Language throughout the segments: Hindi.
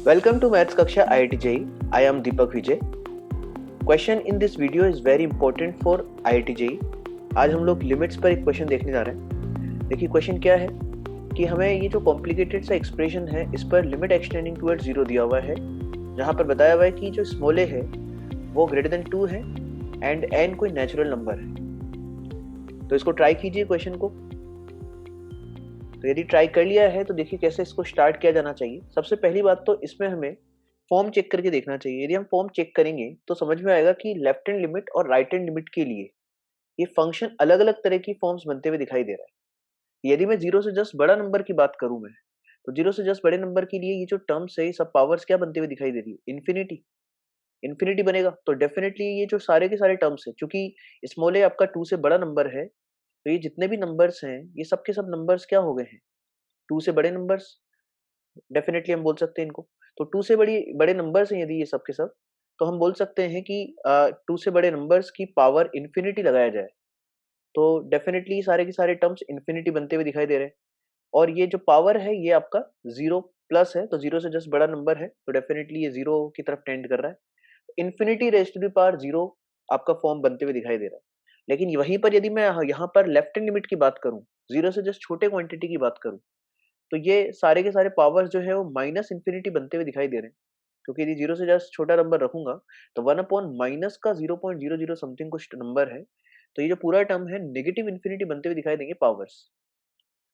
Welcome to Maths Kaksha IIT JEE. I am Deepak Vijay. Question in this video is very important for IIT JEE. आज हम लोग लिमिट्स पर एक क्वेश्चन देखने जा रहे हैं। देखिए क्वेश्चन क्या है कि हमें ये जो कॉम्प्लिकेटेड सा एक्सप्रेशन है इस पर लिमिट एक्सटेंडिंग टुवर्ड्स 0 दिया हुआ है, जहाँ पर बताया हुआ है कि जो स्मॉल ए है वो ग्रेटर देन 2 है एंड एन कोई नेचुरल नंबर है। तो इसको ट्राई कीजिए क्वेश्चन को। तो यदि ट्राई कर लिया है तो देखिए कैसे इसको स्टार्ट किया जाना चाहिए। सबसे पहली बात तो इसमें हमें फॉर्म चेक करके देखना चाहिए। यदि हम फॉर्म चेक करेंगे तो समझ में आएगा कि लेफ्ट हैंड लिमिट और राइट हैंड लिमिट के लिए ये फंक्शन अलग अलग तरह की फॉर्म्स बनते हुए दिखाई दे रहा है। यदि मैं जीरो से जस्ट बड़ा नंबर की बात करूं मैं, तो जीरो से जस्ट बड़े नंबर के लिए ये जो टर्म्स है ये सब पावर्स क्या बनते हुए दिखाई दे रही है? इन्फिनिटी। इन्फिनिटी बनेगा तो डेफिनेटली ये जो सारे के सारे टर्म्स है, चूंकि स्मॉल ए आपका 2 से बड़ा नंबर है, तो ये जितने भी नंबर्स हैं ये सब के सब नंबर्स क्या हो गए हैं? 2 से बड़े नंबर्स। डेफिनेटली हम बोल सकते हैं इनको। तो 2 से बड़े नंबर्स हैं यदि ये सब के सब, तो हम बोल सकते हैं कि 2 से बड़े नंबर्स की पावर इन्फिनिटी लगाया जाए, तो डेफिनेटली सारे के सारे टर्म्स इन्फिनिटी बनते हुए दिखाई दे रहे हैं। और ये जो पावर है ये आपका 0 प्लस है, तो 0 से जस्ट बड़ा नंबर है, तो डेफिनेटली ये 0 की तरफ टेंड कर रहा है। Infinity raised to the power 0 आपका फॉर्म बनते हुए दिखाई दे रहा है। लेकिन वहीं पर यदि मैं यहाँ पर लेफ्ट हैंड लिमिट की बात करूँ, 0 से जस्ट छोटे क्वांटिटी की बात करूँ, तो ये सारे के सारे पावर्स जो है वो माइनस इन्फिनिटी बनते हुए दिखाई दे रहे हैं। क्योंकि यदि 0 से जस्ट छोटा नंबर रखूंगा तो 1 अपॉन माइनस का 0.00 समथिंग कुछ नंबर है, तो ये जो पूरा टर्म है नेगेटिव इन्फिनिटी बनते हुए दिखाई देंगे पावर्स।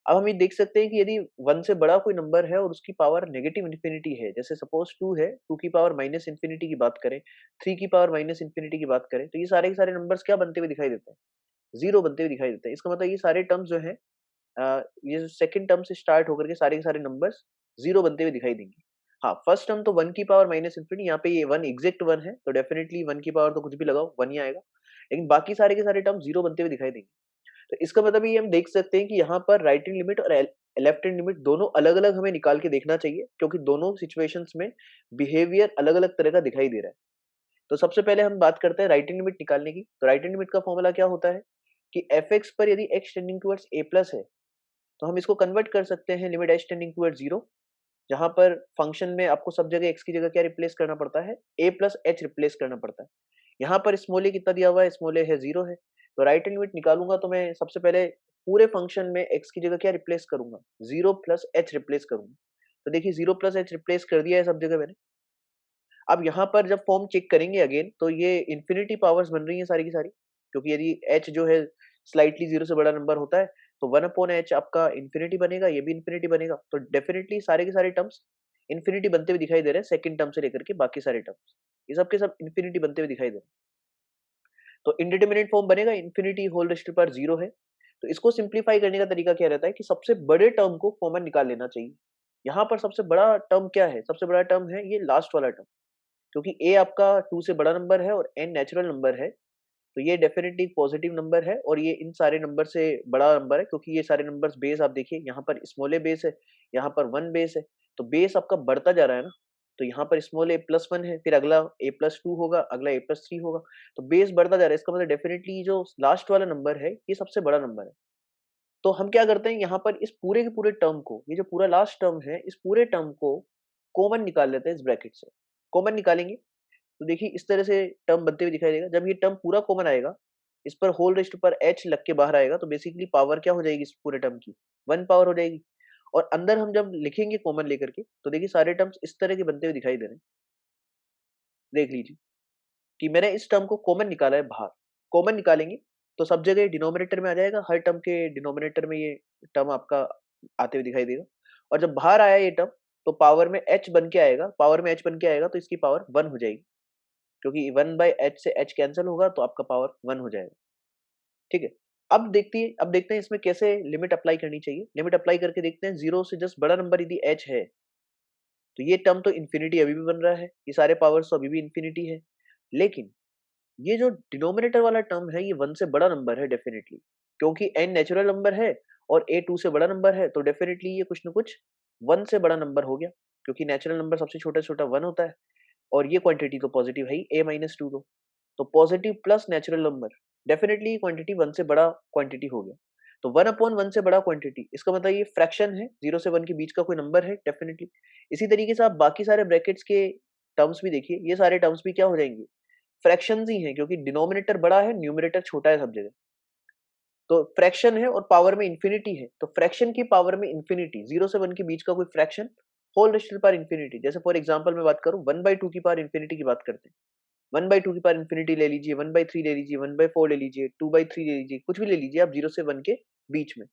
अब हम ये देख सकते हैं कि यदि 1 से बड़ा कोई नंबर है और उसकी पावर नेगेटिव इन्फिनिटी है, जैसे सपोज 2 है, 2 की पावर माइनस इन्फिनिटी की बात करें, 3 की पावर माइनस इन्फिनिटी की बात करें, तो ये सारे के सारे नंबर्स क्या बनते हुए दिखाई देते हैं? 0 बनते हुए दिखाई देते हैं। इसका मतलब ये सारे टर्म्स जो है ये जो सेकंड टर्म से स्टार्ट होकर के सारे के सारे नंबर्स 0 बनते हुए दिखाई देंगे। हाँ, फर्स्ट टर्म तो 1 की पावर माइनस इन्फिनिटी, यहाँ पे ये 1 एग्जैक्ट 1 है, तो डेफिनिटली 1 की पावर तो कुछ भी लगाओ 1 ही आएगा। लेकिन बाकी सारे के सारे टर्म 0 बनते हुए दिखाई देंगे। तो इसका मतलब ये हम देख सकते हैं कि यहाँ पर राइट हैंड लिमिट और लेफ्ट हैंड लिमिट दोनों अलग-अलग हमें निकाल के देखना चाहिए, क्योंकि दोनों सिचुएशंस में बिहेवियर अलग-अलग तरह का दिखाई दे रहा है। तो सबसे पहले हम बात करते हैं राइट हैंड लिमिट निकालने की। तो राइट हैंड लिमिट का फॉर्मूला क्या होता है कि fx पर यदि x tending towards a plus है, तो हम इसको कन्वर्ट कर सकते हैं लिमिट h टेंडिंग टुवर्ड्स 0, जहां पर फंक्शन में आपको सब जगह x की जगह क्या रिप्लेस करना पड़ता है? a प्लस h रिप्लेस करना पड़ता है। यहाँ पर स्मॉल a कितना दिया हुआ है? स्मॉल a है 0 है। तो राइट हैंड लिमिट निकालूंगा तो मैं सबसे पहले पूरे फंक्शन में x की जगह क्या रिप्लेस करूंगा? 0 प्लस h रिप्लेस करूंगा। तो देखिए 0 प्लस h रिप्लेस कर दिया है सब जगह मैंने। अब यहाँ पर जब फॉर्म चेक करेंगे अगेन, तो ये इन्फिनिटी पावर्स बन रही है सारी की सारी, क्योंकि यदि h जो है स्लाइटली 0 से बड़ा नंबर होता है, तो 1 अपॉन h आपका इन्फिनिटी बनेगा, ये भी इन्फिनिटी बनेगा। तो डेफिनेटली सारे के सारे टर्म्स इन्फिनिटी बनते हुए दिखाई दे रहे हैं, सेकंड टर्म से लेकर के बाकी सारे टर्म्स ये सब के सब इन्फिनिटी बनते हुए दिखाई दे रहे हैं। तो इंडिटरमिनेट फॉर्म बनेगा, infinity whole raised to power 0 है। तो इसको सिंप्लीफाई करने का तरीका क्या रहता है कि सबसे बड़े टर्म को कॉमन निकाल लेना चाहिए। यहाँ पर सबसे बड़ा टर्म क्या है? सबसे बड़ा टर्म है ये लास्ट वाला टर्म, क्योंकि a आपका 2 से बड़ा नंबर है और n नेचुरल नंबर है, तो ये डेफिनेटली पॉजिटिव नंबर है और ये इन सारे नंबर से बड़ा नंबर है, क्योंकि ये सारे नंबर्स बेस आप देखिए यहाँ पर स्मॉल a बेस है, यहाँ पर 1 बेस है, तो बेस आपका बढ़ता जा रहा है ना। तो यहाँ पर स्मॉल a प्लस 1 है, फिर अगला a प्लस 2 होगा, अगला a प्लस 3 होगा, तो बेस बढ़ता जा रहा है। इसका मतलब डेफिनेटली जो लास्ट वाला नंबर है ये सबसे बड़ा नंबर है। तो हम क्या करते हैं यहाँ पर इस पूरे के पूरे टर्म को, ये जो पूरा लास्ट टर्म है, इस पूरे टर्म को कॉमन निकाल लेते हैं इस ब्रैकेट से। कॉमन निकालेंगे तो देखिए इस तरह से टर्म बनते हुए दिखाई देगा। जब ये टर्म पूरा कॉमन आएगा, इस पर होल रेज़्ड पर h लग के बाहर आएगा, तो बेसिकली पावर क्या हो जाएगी इस पूरे टर्म की? 1 पावर हो जाएगी। और अंदर हम जब लिखेंगे कॉमन लेकर के, तो देखिए सारे टर्म्स इस तरह के बनते हुए दिखाई दे रहे हैं। देख लीजिए कि मैंने इस टर्म को कॉमन निकाला है बाहर। कॉमन निकालेंगे तो सब जगह डिनोमिनेटर में आ जाएगा, हर टर्म के डिनोमिनेटर में ये टर्म आपका आते हुए दिखाई देगा। और जब बाहर आया ये टर्म, तो पावर में h बन के आएगा, पावर में h बन के आएगा तो इसकी पावर 1 हो जाएगी, क्योंकि 1 बाय h से h कैंसल होगा तो आपका पावर 1 हो जाएगा। ठीक है। अब देखते हैं इसमें कैसे लिमिट अप्लाई करनी चाहिए। लिमिट अप्लाई करके देखते हैं, 0 से जस्ट बड़ा नंबर यदि h है, तो ये टर्म तो इन्फिनिटी अभी भी बन रहा है, ये सारे पावर्स तो अभी भी इन्फिनिटी है। लेकिन ये जो डिनोमिनेटर वाला टर्म है ये 1 से बड़ा नंबर है डेफिनेटली, क्योंकि n नेचुरल नंबर है और a 2 से बड़ा नंबर है, तो डेफिनेटली ये कुछ न कुछ 1 से बड़ा नंबर हो गया, क्योंकि नेचुरल नंबर सबसे छोटा से छोटा 1 होता है और ये क्वांटिटी तो पॉजिटिव है ही, a माइनस 2 तो positive plus natural number, definitely quantity 1 से बड़ा क्वांटिटी हो गया। तो 1/1 से बड़ा क्वांटिटी, इसका मतलब ये फ्रैक्शन है, 0 से 1 के बीच का कोई नंबर है डेफिनेटली। इसी तरीके से आप बाकी सारे ब्रैकेट्स के टर्म्स भी देखिए, ये सारे टर्म्स भी क्या हो जाएंगे, फ्रैक्शंस ही हैं, क्योंकि डिनोमिनेटर बड़ा है, न्यूमरेटर छोटा है सब जगह। तो फ्रैक्शन है और पावर में इंफिनिटी है, तो फ्रैक्शन की पावर में इंफिनिटी, 0 से 1 के बीच का कोई fraction, whole raised to the power infinity. जैसे फॉर एग्जांपल मैं बात करूं 1/2 की पावर इंफिनिटी की बात करते हैं, 1/2 की पावर इंफिनिटी ले लीजिए, 1/3 ले लीजिए, 1/4 ले लीजिए, 2/3 ले लीजिए, कुछ भी ले लीजिए आप 0 से 1 के बीच में।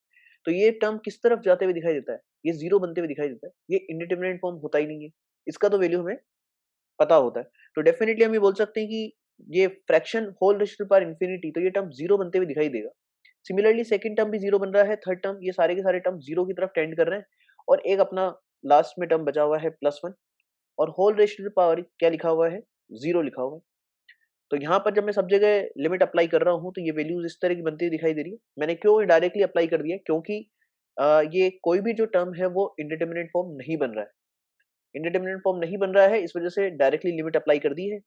तो ये टर्म किस तरफ जाते हुए दिखाई देता है, ये जीरो बनते हुए दिखाई देता है, ये इंडिटरमिनेट फॉर्म होता ही नहीं है, इसका तो वैल्यू हमें पता होता है। तो डेफिनेटली हम ये बोल सकते हैं कि ये fraction whole raised to the power infinity, तो ये टर्म जीरो बनते हुए दिखाई देगा। सिमिलरली सेकंड टर्म भी जीरो बन रहा है, थर्ड टर्म, ये सारे के सारे टर्म जीरो की तरफ टेंड कर रहे हैं, और एक अपना लास्ट में टर्म बचा हुआ है +1, और whole raised to the power क्या लिखा हुआ है, जीरो लिखा हुआ है। तो यहाँ पर जब मैं सब जगह लिमिट अप्लाई कर रहा हूँ तो ये वैल्यूज इस तरह की बनती हुई दिखाई दे रही है। मैंने क्यों डायरेक्टली अप्लाई कर दिया, क्योंकि ये कोई भी जो टर्म है वो इंडिटरमिनेट फॉर्म नहीं बन रहा है, इंडिटरमिनेट फॉर्म नहीं बन रहा है, इस वजह से डायरेक्टली लिमिट अप्लाई कर दी है।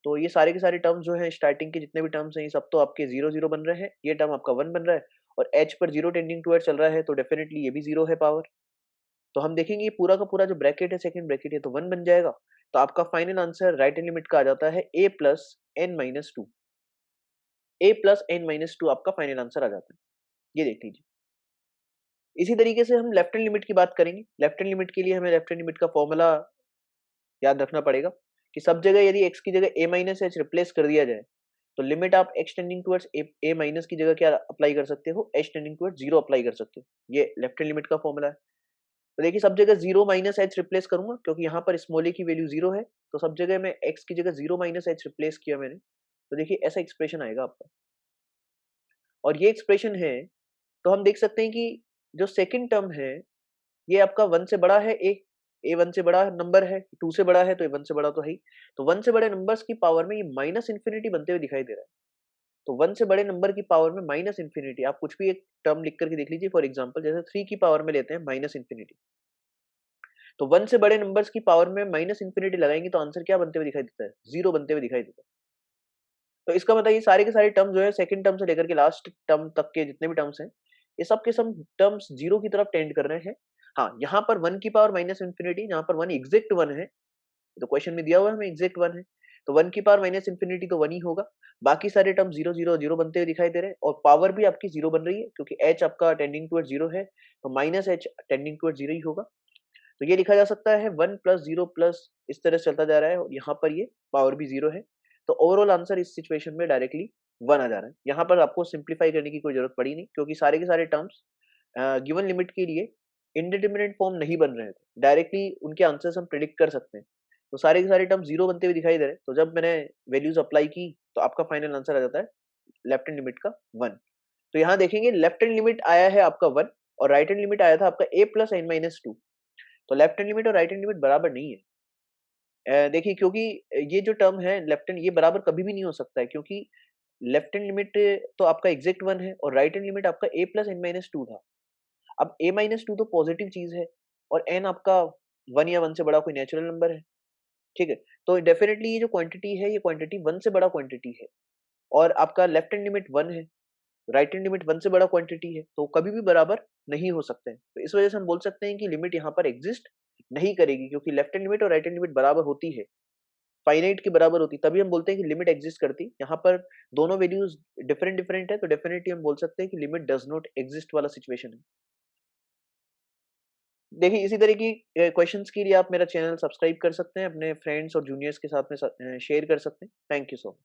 तो ये सारे के सारे टर्म्स जो हैं स्टार्टिंग के जितने भी टर्म्स हैं, ये सब तो आपके 0 0 बन रहे हैं, ये टर्म आपका 1 बन रहा है, और एच पर 0 टेंडिंग टुवर्ड्स चल रहा है, तो डेफिनेटली ये भी 0 है पावर। तो हम देखेंगे ये पूरा का पूरा जो ब्रैकेट है, सेकंड ब्रैकेट है, तो 1 बन जाएगा। तो आपका final answer right hand limit का आ जाता है a+n-2, a+n-2 आपका फाइनल आंसर आ जाता है, ये देख लीजिए। इसी तरीके से हम लेफ्ट हैंड लिमिट की बात करेंगे। लेफ्ट हैंड लिमिट के लिए हमें लेफ्ट हैंड लिमिट का फॉर्मूला याद रखना पड़ेगा कि सब जगह यदि x की जगह a-h रिप्लेस कर दिया जाए, तो लिमिट आप x टेंडिंग टुवर्ड्स a- की जगह क्या अप्लाई कर सकते हो, h टेंडिंग टुवर्ड्स 0 अप्लाई कर सकते हो। ये लेफ्ट हैंड लिमिट का फॉर्मूला है। तो देखिए सब जगह 0 - h रिप्लेस करूंगा, क्योंकि यहाँ पर स्मॉल a की वैल्यू 0 है, तो सब जगह मैं x की जगह 0 - h रिप्लेस किया मैंने, तो देखिए ऐसा एक्सप्रेशन आएगा आपका, और ये एक्सप्रेशन है। तो हम देख सकते हैं कि जो सेकंड टर्म है ये आपका 1 से बड़ा है, ए 1 से बड़ा नंबर है, 2 से बड़ा है, तो ये 1 से बड़ा तो है ही। तो 1 से बड़े नंबर्स की पावर में ये माइनस इंफिनिटी बनते हुए दिखाई दे रहा है। तो 1 से बड़े नंबर की पावर में माइनस इंफिनिटी, आप कुछ भी एक टर्म लिख करके देख लीजिए, फॉर एग्जांपल जैसे 3 की पावर में लेते हैं माइनस इंफिनिटी। तो 1 से बड़े नंबर्स की पावर में माइनस इंफिनिटी लगाएंगे तो आंसर क्या बनते हुए दिखाई देता है, 0 बनते हुए दिखाई देता है। तो इसका मतलब ये सारे के सारे टर्म जो है सेकंड टर्म से लेकर के लास्ट टर्म तक के जितने भी टर्म्स हैं, ये सब के सब टर्म्स 0 की तरफ टेंड कर रहे हैं। हाँ, यहाँ पर 1 की पावर माइनस इंफिनिटी, जहाँ पर 1 एग्जैक्ट 1 है, तो क्वेश्चन में दिया हुआ है हमें एग्जैक्ट 1 है, तो 1 की पावर माइनस इंफिनिटी तो 1 ही होगा। बाकी सारे टर्म 0 0 0 बनते हुए दिखाई दे रहे हैं, और पावर भी आपकी 0 बन रही है, क्योंकि h आपका टेंडिंग टुवर्ड्स 0 है, तो माइनस h टेंडिंग टुवर्ड्स 0 ही होगा। तो ये लिखा जा सकता है 1 + 0 प्लस, इस तरह से चलता जा रहा है, और यहाँ पर ये पावर भी 0 है। तो ओवरऑल आंसर इस सिचुएशन में डायरेक्टली 1 आ जा रहा है। यहाँ पर आपको सिंप्लीफाई करने की कोई जरूरत पड़ी नहीं, क्योंकि सारे के सारे टर्म्स गिवन लिमिट के लिए इंडिटरमिनेट फॉर्म नहीं बन रहे थे, डायरेक्टली उनके आंसर्स हम प्रिडिक्ट कर सकते हैं। तो सारे के सारे टर्म 0 बनते हुए दिखाई दे रहे हैं, तो जब मैंने वैल्यूज अप्लाई की तो आपका फाइनल आंसर आ जाता है लेफ्ट हैंड लिमिट का 1। तो यहाँ देखेंगे लेफ्ट हैंड लिमिट आया है आपका 1, और राइट हैंड लिमिट आया था आपका a+n-2। तो लेफ्ट हैंड लिमिट और राइट हैंड लिमिट बराबर नहीं है। देखिए क्योंकि ये जो टर्म है लेफ्ट हैंड, ये बराबर कभी भी नहीं हो सकता है, क्योंकि लेफ्ट हैंड लिमिट तो आपका एग्जैक्ट 1 है, और राइट हैंड लिमिट आपका a+n-2 था। अब a-2 तो पॉजिटिव चीज है, और n आपका 1 या 1 से बड़ा कोई नेचुरल नंबर है, ठीक है। तो डेफिनेटली ये जो क्वांटिटी है, ये क्वांटिटी 1 से बड़ा क्वांटिटी है, और आपका लेफ्ट हैंड लिमिट 1 है, राइट हैंड लिमिट 1 से बड़ा क्वांटिटी है, तो कभी भी बराबर नहीं हो सकते हैं। तो इस वजह से हम बोल सकते हैं कि लिमिट यहाँ पर एग्जिस्ट नहीं करेगी, क्योंकि लेफ्ट हैंड लिमिट और राइट हैंड लिमिट बराबर होती है, फाइनाइट की बराबर होती, तभी हम बोलते हैं कि लिमिट एग्जिस्ट करती। यहाँ पर दोनों वैल्यूज डिफरेंट डिफरेंट है, तो डेफिनेटली हम बोल सकते हैं कि लिमिट डज नॉट एग्जिस्ट वाला सिचुएशन है। देखिए इसी तरह की क्वेश्चंस के लिए आप मेरा चैनल सब्सक्राइब कर सकते हैं, अपने फ्रेंड्स और जूनियर्स के साथ में शेयर कर सकते हैं। Thank you so much.